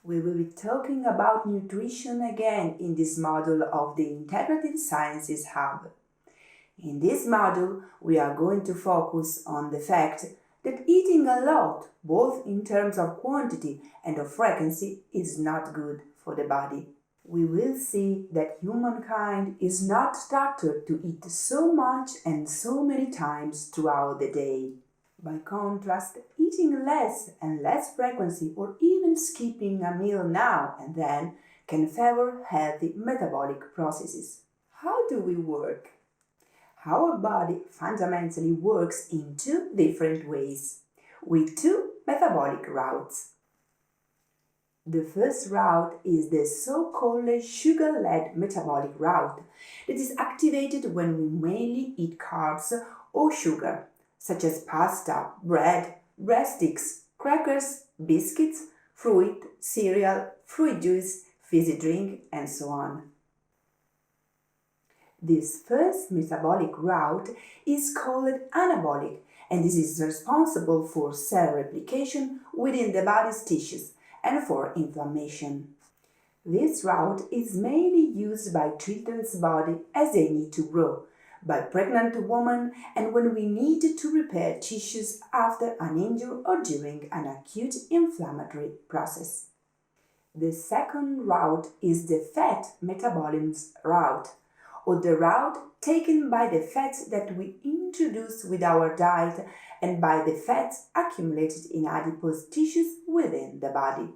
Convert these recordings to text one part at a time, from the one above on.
We will be talking about nutrition again in this module of the Integrative Sciences Hub. In this module, we are going to focus on the fact that eating a lot, both in terms of quantity and of frequency, is not good for the body. We will see that humankind is not started to eat so much and so many times throughout the day. By contrast, eating less and less frequency or even skipping a meal now and then can favor healthy metabolic processes. How do we work? Our body fundamentally works in two different ways, with two metabolic routes. The first route is the so-called sugar-led metabolic route that is activated when we mainly eat carbs or sugar, such as pasta, bread, breadsticks, crackers, biscuits, fruit, cereal, fruit juice, fizzy drink, and so on. This first metabolic route is called anabolic, and this is responsible for cell replication within the body's tissues and for inflammation. This route is mainly used by children's body as they need to grow, by pregnant women, and when we need to repair tissues after an injury or during an acute inflammatory process. The second route is the fat metabolism route, or the route taken by the fats that we introduce with our diet and by the fats accumulated in adipose tissues within the body.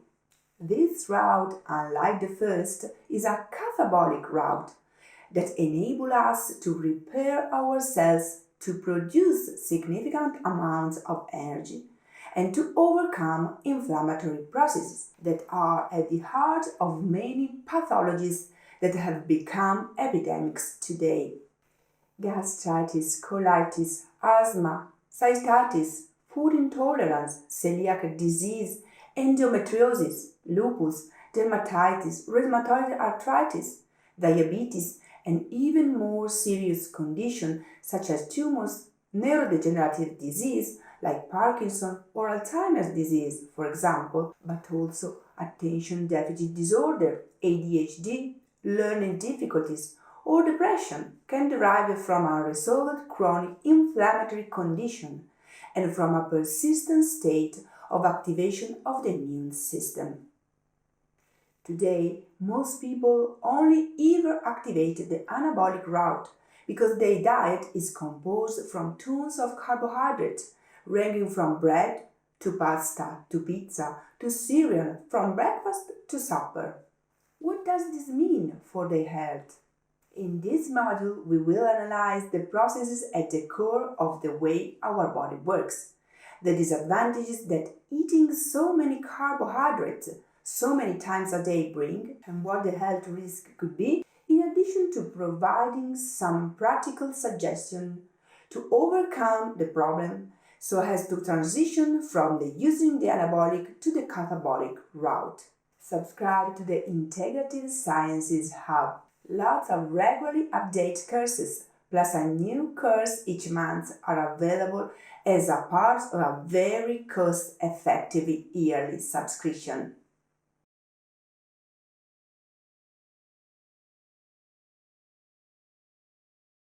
This route, unlike the first, is a catabolic route that enables us to repair our cells to produce significant amounts of energy and to overcome inflammatory processes that are at the heart of many pathologies that have become epidemics today. Gastritis, colitis, asthma, cystitis, food intolerance, celiac disease, endometriosis, lupus, dermatitis, rheumatoid arthritis, diabetes, and even more serious conditions such as tumors, neurodegenerative disease like Parkinson or Alzheimer's disease, for example, but also attention deficit disorder, ADHD, learning difficulties, or depression can derive from a resolved chronic inflammatory condition and from a persistent state of activation of the immune system. Today, most people only ever activate the anabolic route because their diet is composed from tons of carbohydrates, ranging from bread to pasta to pizza to cereal, from breakfast to supper. What does this mean for their health? In this module, we will analyze the processes at the core of the way our body works, the disadvantages that eating so many carbohydrates so many times a day bring, and what the health risk could be, in addition to providing some practical suggestions to overcome the problem so as to transition from the using the anabolic to the catabolic route. Subscribe to the Integrative Sciences Hub. Lots of regularly updated courses, plus a new course each month, are available as a part of a very cost-effective yearly subscription.